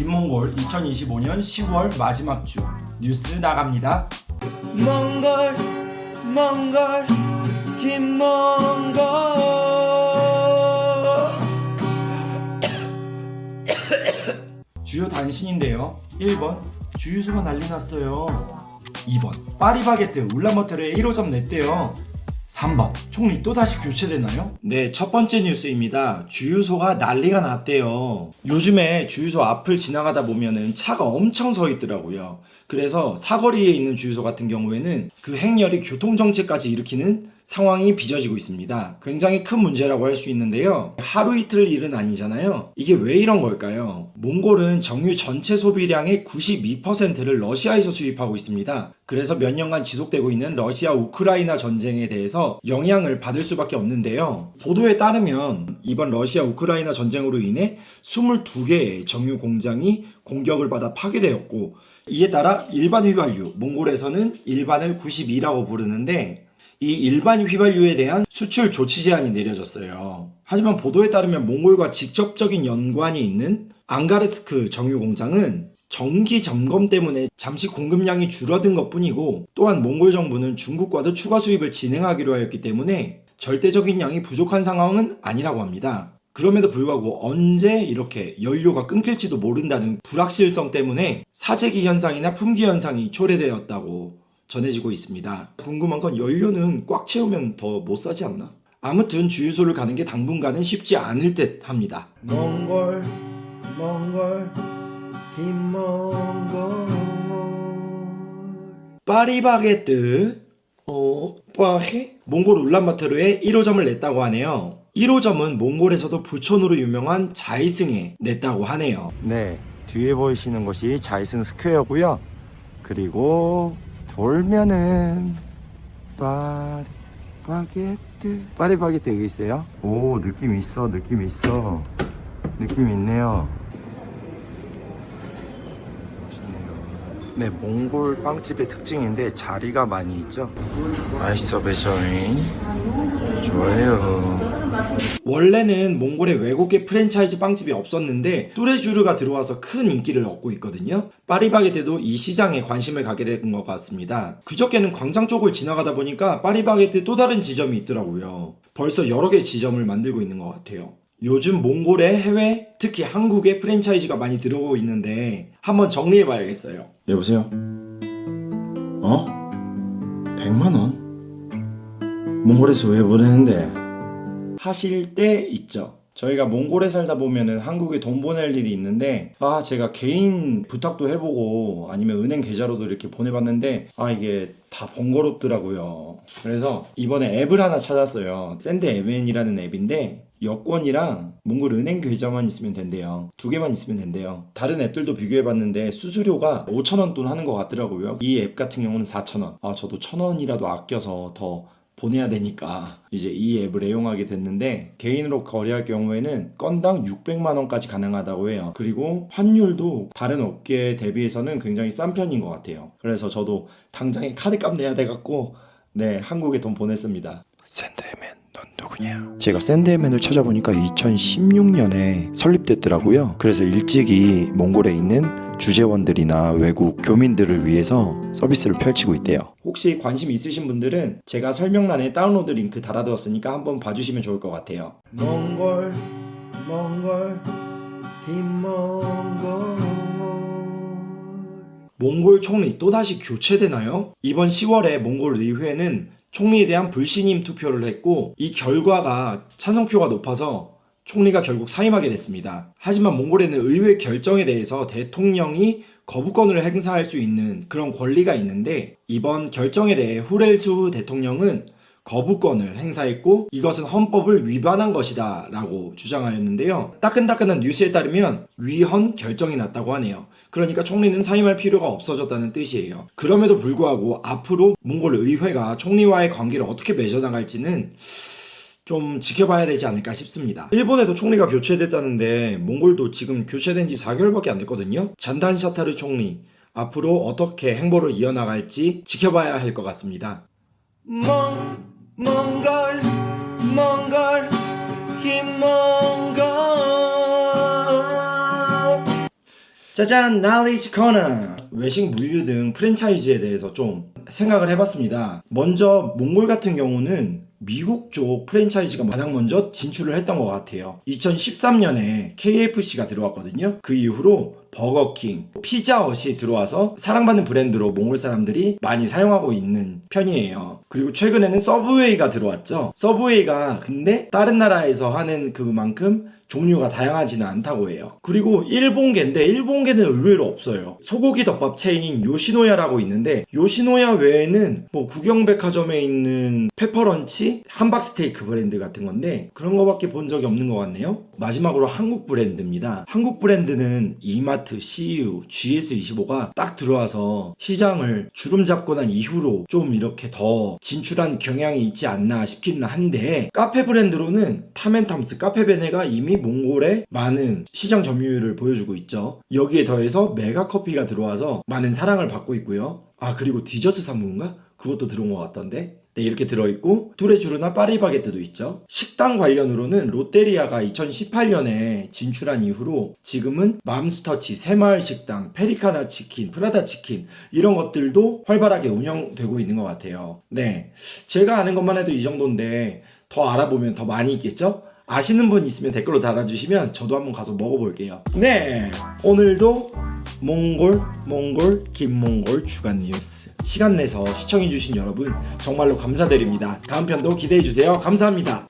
김몽골 2025년 10월 마지막 주 뉴스 나갑니다. 몽골 김몽골. 주요 단신인데요. 1번 주유소가 난리 났어요. 2번 파리바게뜨 울란바토르에 1호점 냈대요. 3번 총리 또다시 교체되나요? 네, 첫 번째 뉴스입니다. 주유소가 난리가 났대요. 요즘에 주유소 앞을 지나가다 보면은 차가 엄청 서 있더라고요. 그래서 사거리에 있는 주유소 같은 경우에는 그 행렬이 교통정체까지 일으키는 상황이 빚어지고 있습니다. 굉장히 큰 문제라고 할 수 있는데요. 하루 이틀 일은 아니잖아요. 이게 왜 이런 걸까요? 몽골은 정유 전체 소비량의 92%를 러시아에서 수입하고 있습니다. 그래서 몇 년간 지속되고 있는 러시아 우크라이나 전쟁에 대해서 영향을 받을 수밖에 없는데요. 보도에 따르면 이번 러시아 우크라이나 전쟁으로 인해 22개의 정유 공장이 공격을 받아 파괴되었고, 이에 따라 일반 휘발유, 몽골에서는 일반을 92라고 부르는데, 이 일반 휘발유에 대한 수출 조치 제한이 내려졌어요. 하지만 보도에 따르면 몽골과 직접적인 연관이 있는 앙가르스크 정유 공장은 정기 점검 때문에 잠시 공급량이 줄어든 것뿐이고, 또한 몽골 정부는 중국과도 추가 수입을 진행하기로 하였기 때문에 절대적인 양이 부족한 상황은 아니라고 합니다. 그럼에도 불구하고 언제 이렇게 연료가 끊길지도 모른다는 불확실성 때문에 사재기 현상이나 품귀 현상이 초래되었다고 전해지고 있습니다. 궁금한 건 연료는 꽉 채우면 더 못 사지 않나? 아무튼 주유소를 가는 게 당분간은 쉽지 않을 듯 합니다. 몽골 김몽골. 파리바게뜨 파리? 몽골 울란바토르에 1호점을 냈다고 하네요. 1호점은 몽골에서도 부촌으로 유명한 자이승에 냈다고 하네요. 네, 뒤에 보이시는 것이 자이승 스퀘어고요. 그리고 돌면은 파리바게뜨 여기 있어요. 오, 느낌 있어. 느낌 있네요. 네, 몽골 빵집의 특징인데 자리가 많이 있죠. 맛있어 배셔잉. 좋아요. 원래는 몽골에 외국계 프랜차이즈 빵집이 없었는데 뚜레쥬르가 들어와서 큰 인기를 얻고 있거든요. 파리바게뜨도 이 시장에 관심을 갖게 된 것 같습니다. 그저께는 광장 쪽을 지나가다 보니까 파리바게뜨 또 다른 지점이 있더라고요. 벌써 여러 개 지점을 만들고 있는 것 같아요. 요즘 몽골의 해외, 특히 한국의 프랜차이즈가 많이 들어오고 있는데 한번 정리해봐야겠어요. 여보세요? 100만원? 몽골에서 왜 보내는데? 하실 때 있죠. 저희가 몽골에 살다 보면은 한국에 돈 보낼 일이 있는데, 제가 개인 부탁도 해보고 아니면 은행 계좌로도 이렇게 보내봤는데 이게 다 번거롭더라고요. 그래서 이번에 앱을 하나 찾았어요. 샌드MN이라는 앱인데 여권이랑 몽골 은행 계좌만 있으면 된대요. 2개만 있으면 된대요. 다른 앱들도 비교해봤는데 수수료가 5,000원 돈 하는 것 같더라고요. 이 앱 같은 경우는 4,000원. 저도 1,000원이라도 아껴서 더 보내야 되니까 이제 이 앱을 애용하게 됐는데, 개인으로 거래할 경우에는 건당 600만원까지 가능하다고 해요. 그리고 환율도 다른 업계 대비해서는 굉장히 싼 편인 것 같아요. 그래서 저도 당장에 카드값 내야 돼갖고 한국에 돈 보냈습니다. 샌드맨 넌 누구냐? 제가 샌드맨을 찾아보니까 2016년에 설립됐더라고요. 그래서 일찍이 몽골에 있는 주재원들이나 외국 교민들을 위해서 서비스를 펼치고 있대요. 혹시 관심 있으신 분들은 제가 설명란에 다운로드 링크 달아두었으니까 한번 봐주시면 좋을 것 같아요. 몽골 김몽골. 몽골 총리 또다시 교체되나요? 이번 10월에 몽골 의회는 총리에 대한 불신임 투표를 했고, 이 결과가 찬성표가 높아서 총리가 결국 사임하게 됐습니다. 하지만 몽골에는 의회 결정에 대해서 대통령이 거부권을 행사할 수 있는 그런 권리가 있는데, 이번 결정에 대해 후렐수 대통령은 거부권을 행사했고 이것은 헌법을 위반한 것이다 라고 주장하였는데요. 따끈따끈한 뉴스에 따르면 위헌 결정이 났다고 하네요. 그러니까 총리는 사임할 필요가 없어졌다는 뜻이에요. 그럼에도 불구하고 앞으로 몽골 의회가 총리와의 관계를 어떻게 맺어나갈지는 좀 지켜봐야 되지 않을까 싶습니다. 일본에도 총리가 교체됐다는데 몽골도 지금 교체된 지 4개월밖에 안 됐거든요. 잔단 샤타르 총리 앞으로 어떻게 행보를 이어나갈지 지켜봐야 할 것 같습니다. 몽골 김몽골. 짜잔, knowledge corner. 외식 물류 등 프랜차이즈에 대해서 좀 생각을 해봤습니다. 먼저 몽골 같은 경우는 미국 쪽 프랜차이즈가 가장 먼저 진출을 했던 것 같아요. 2013년에 KFC가 들어왔거든요. 그 이후로 버거킹, 피자헛이 들어와서 사랑받는 브랜드로 몽골 사람들이 많이 사용하고 있는 편이에요. 그리고 최근에는 서브웨이가 들어왔죠. 서브웨이가 근데 다른 나라에서 하는 그만큼 종류가 다양하지는 않다고 해요. 그리고 일본계인데 일본계는 의외로 없어요. 소고기 덮밥 체인 요시노야라고 있는데 요시노야 외에는 뭐 구경백화점에 있는 페퍼런치, 함박스테이크 브랜드 같은 건데 그런 거밖에 본 적이 없는 것 같네요. 마지막으로 한국 브랜드입니다. 한국 브랜드는 이마트, CU, GS25가 딱 들어와서 시장을 주름 잡고 난 이후로 좀 이렇게 더 진출한 경향이 있지 않나 싶기는 한데 카페 브랜드로는 탐앤탐스 카페베네가 이미 몽골에 많은 시장 점유율을 보여주고 있죠. 여기에 더해서 메가커피가 들어와서 많은 사랑을 받고 있고요. 아, 그리고 디저트 상품인가? 그것도 들어온 것 같던데. 네, 이렇게 들어있고 뚜레쥬르나 파리바게뜨도 있죠. 식당 관련으로는 롯데리아가 2018년에 진출한 이후로 지금은 맘스터치, 새마을식당, 페리카나 치킨, 프라다 치킨 이런 것들도 활발하게 운영되고 있는 것 같아요. 네, 제가 아는 것만 해도 이 정도인데 더 알아보면 더 많이 있겠죠? 아시는 분 있으면 댓글로 달아주시면 저도 한번 가서 먹어볼게요. 네, 오늘도 몽골 김몽골 주간 뉴스 시간 내서 시청해주신 여러분 정말로 감사드립니다. 다음 편도 기대해주세요. 감사합니다.